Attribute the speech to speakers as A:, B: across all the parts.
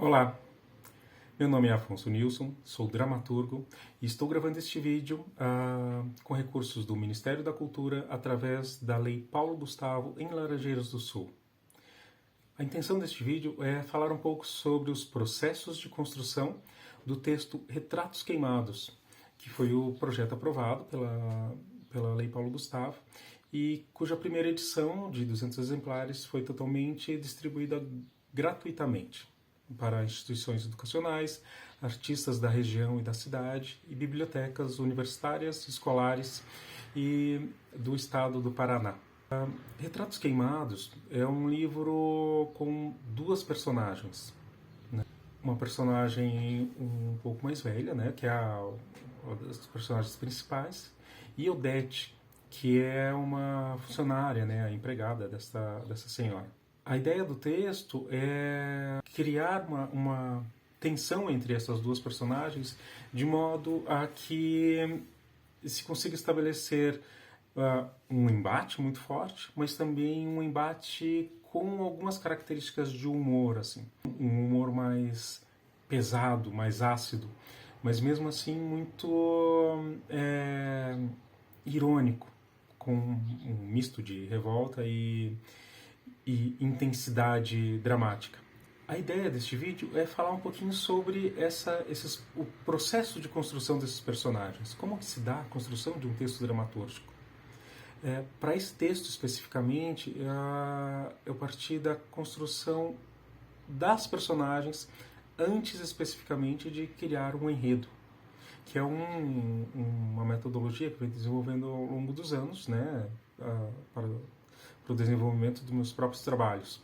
A: Olá, meu nome é Afonso Nilson, sou dramaturgo e estou gravando este vídeo com recursos do Ministério da Cultura através da Lei Paulo Gustavo em Laranjeiras do Sul. A intenção deste vídeo é falar um pouco sobre os processos de construção do texto Retratos Queimados, que foi o projeto aprovado pela Lei Paulo Gustavo e cuja primeira edição, de 200 exemplares, foi totalmente distribuída gratuitamente para instituições educacionais, artistas da região e da cidade e bibliotecas universitárias, escolares e do estado do Paraná. Retratos Queimados é um livro com duas personagens. Uma personagem um pouco mais velha, né, que é uma das personagens principais, e Odete, que é uma funcionária, né, a empregada dessa senhora. A ideia do texto é criar uma tensão entre essas duas personagens, de modo a que se consiga estabelecer um embate muito forte, mas também um embate com algumas características de humor, assim, um humor mais pesado, mais ácido, mas mesmo assim muito irônico, com um misto de revolta e intensidade dramática. A ideia deste vídeo é falar um pouquinho sobre o processo de construção desses personagens. Como que se dá a construção de um texto dramatúrgico? Para esse texto especificamente, eu parti da construção das personagens antes especificamente de criar um enredo, que é uma metodologia que vem desenvolvendo ao longo dos anos, né, para o desenvolvimento dos meus próprios trabalhos.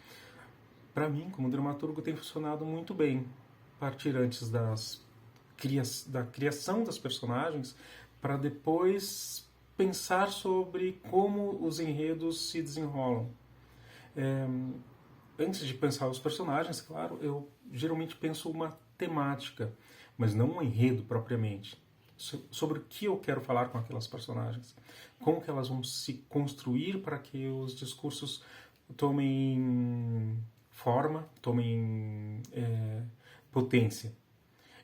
A: Para mim, como dramaturgo, tem funcionado muito bem partir antes da criação das personagens para depois pensar sobre como os enredos se desenrolam. Antes de pensar os personagens, claro, eu geralmente penso uma temática, mas não um enredo propriamente. Sobre o que eu quero falar com aquelas personagens, como que elas vão se construir para que os discursos tomem forma, tomem potência.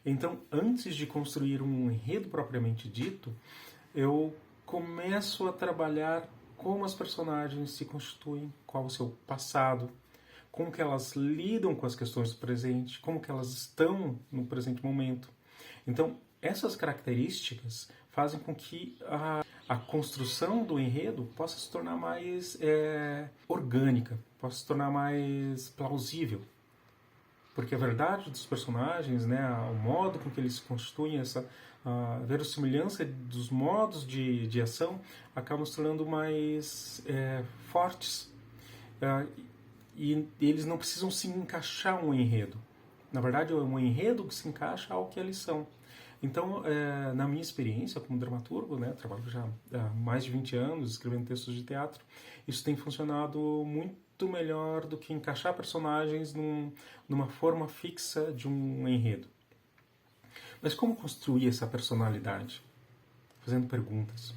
A: Então, antes de construir um enredo propriamente dito, eu começo a trabalhar como as personagens se constituem, qual o seu passado, como que elas lidam com as questões do presente, como que elas estão no presente momento. Então, essas características fazem com que a construção do enredo possa se tornar mais orgânica, possa se tornar mais plausível. Porque a verdade dos personagens, né, o modo com que eles se constituem, a verossimilhança dos modos de ação, acabam se tornando mais fortes. E eles não precisam se encaixar um enredo. Na verdade, é um enredo que se encaixa ao que eles são. Então, na minha experiência como dramaturgo, né, trabalho já há mais de 20 anos escrevendo textos de teatro, isso tem funcionado muito melhor do que encaixar personagens numa forma fixa de um enredo. Mas como construir essa personalidade? Fazendo perguntas.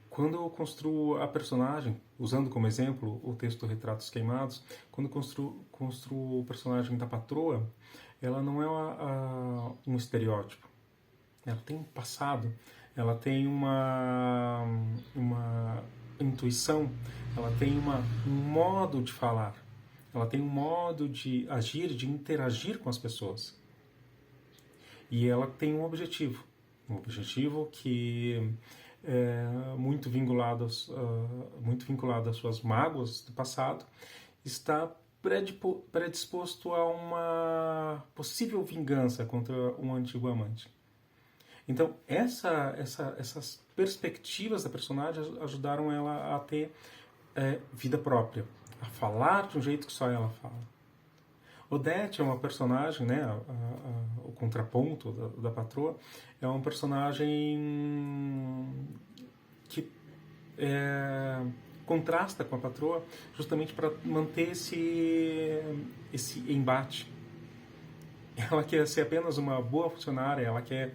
A: Quando eu construo a personagem, usando como exemplo o texto Retratos Queimados, quando eu construo o personagem da patroa, ela não é um estereótipo. Ela tem um passado, ela tem uma intuição, ela tem um modo de falar, ela tem um modo de agir, de interagir com as pessoas. E ela tem um objetivo que é muito vinculado às suas mágoas do passado, está predisposto a uma possível vingança contra um antigo amante. Então, essas perspectivas da personagem ajudaram ela a ter vida própria, a falar de um jeito que só ela fala. Odete é uma personagem, né, o contraponto da patroa, é um personagem que contrasta com a patroa justamente para manter esse embate. Ela quer ser apenas uma boa funcionária, ela quer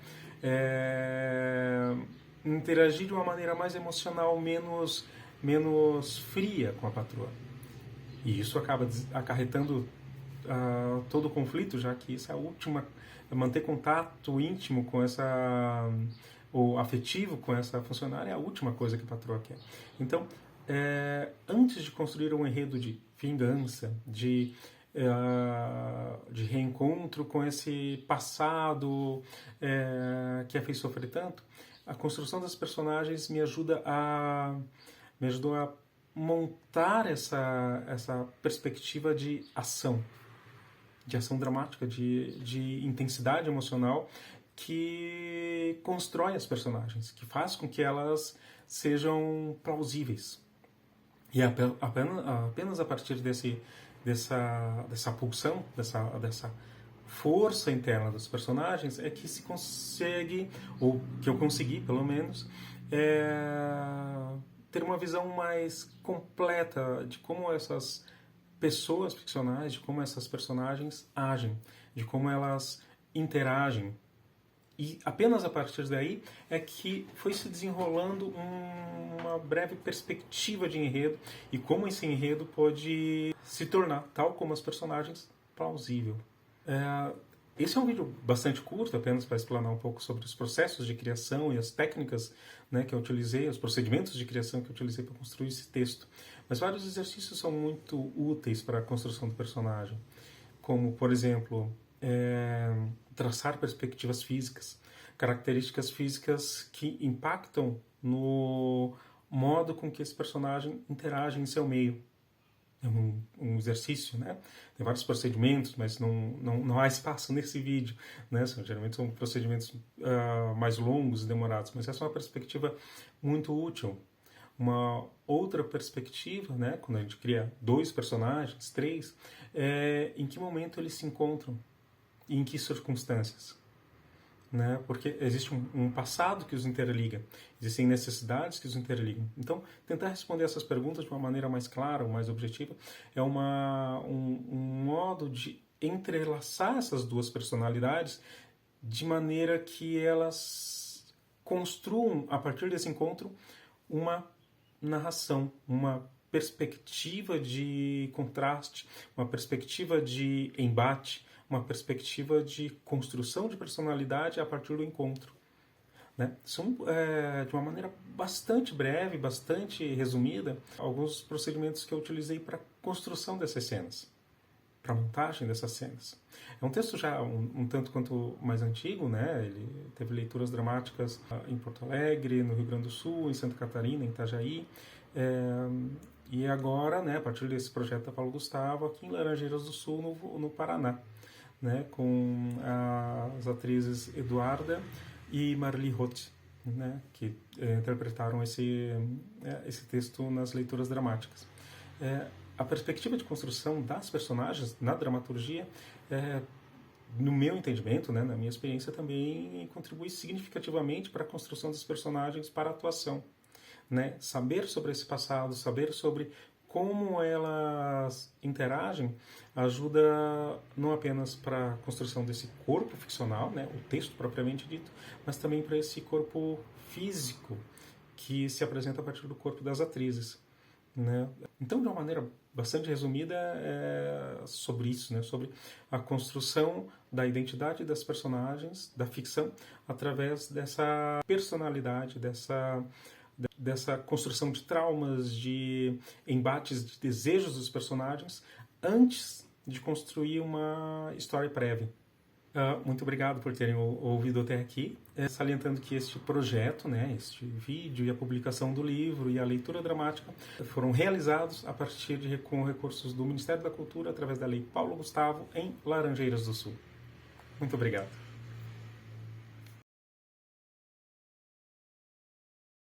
A: interagir de uma maneira mais emocional, menos fria com a patroa. E isso acaba acarretando todo o conflito, já que isso é a última, manter contato íntimo com ou afetivo com essa funcionária é a última coisa que a patroa quer. Então, antes de construir um enredo de vingança, de reencontro com esse passado que a fez sofrer tanto, a construção das personagens me ajudou a montar essa perspectiva de ação dramática, de intensidade emocional que constrói as personagens, que faz com que elas sejam plausíveis. E apenas a partir dessa pulsão, dessa força interna dos personagens é que se consegue, ou que eu consegui pelo menos, ter uma visão mais completa de como essas pessoas ficcionais, de como essas personagens agem, de como elas interagem. E apenas a partir daí é que foi se desenrolando uma breve perspectiva de enredo e como esse enredo pode se tornar, tal como as personagens, plausível. Esse é um vídeo bastante curto, apenas para explanar um pouco sobre os processos de criação e as técnicas, né, que eu utilizei, os procedimentos de criação que eu utilizei para construir esse texto. Mas vários exercícios são muito úteis para a construção do personagem, como, por exemplo, traçar perspectivas físicas, características físicas que impactam no modo com que esse personagem interage em seu meio. É um exercício, né? Tem vários procedimentos, mas não há espaço nesse vídeo, né? Geralmente são procedimentos mais longos e demorados, mas essa é uma perspectiva muito útil. Uma outra perspectiva, né? Quando a gente cria 2 personagens, 3, em que momento eles se encontram e em que circunstâncias. Né? Porque existe um passado que os interliga, existem necessidades que os interligam. Então, tentar responder essas perguntas de uma maneira mais clara, ou mais objetiva, é um modo de entrelaçar essas 2 personalidades de maneira que elas construam, a partir desse encontro, uma narração, uma perspectiva de contraste, uma perspectiva de embate, uma perspectiva de construção de personalidade a partir do encontro. Né? São, de uma maneira bastante breve, bastante resumida, alguns procedimentos que eu utilizei para a construção dessas cenas, para a montagem dessas cenas. É um texto já um tanto quanto mais antigo, né? Ele teve leituras dramáticas em Porto Alegre, no Rio Grande do Sul, em Santa Catarina, em Itajaí, e agora, né, a partir desse projeto da Paulo Gustavo, aqui em Laranjeiras do Sul, no Paraná. Né, com as atrizes Eduarda e Marli Roth, né, que interpretaram esse texto nas leituras dramáticas. A perspectiva de construção das personagens na dramaturgia, no meu entendimento, né, na minha experiência, também contribui significativamente para a construção dos personagens para a atuação. Né? Saber sobre esse passado, saber sobre como elas interagem ajuda não apenas para a construção desse corpo ficcional, né, o texto propriamente dito, mas também para esse corpo físico que se apresenta a partir do corpo das atrizes. Né? Então, de uma maneira bastante resumida, sobre isso, né, sobre a construção da identidade das personagens, da ficção, através dessa personalidade, dessa construção de traumas, de embates, de desejos dos personagens, antes de construir uma história prévia. Muito obrigado por terem ouvido até aqui, salientando que este projeto, né, este vídeo e a publicação do livro e a leitura dramática foram realizados a partir com recursos do Ministério da Cultura através da Lei Paulo Gustavo em Laranjeiras do Sul. Muito obrigado.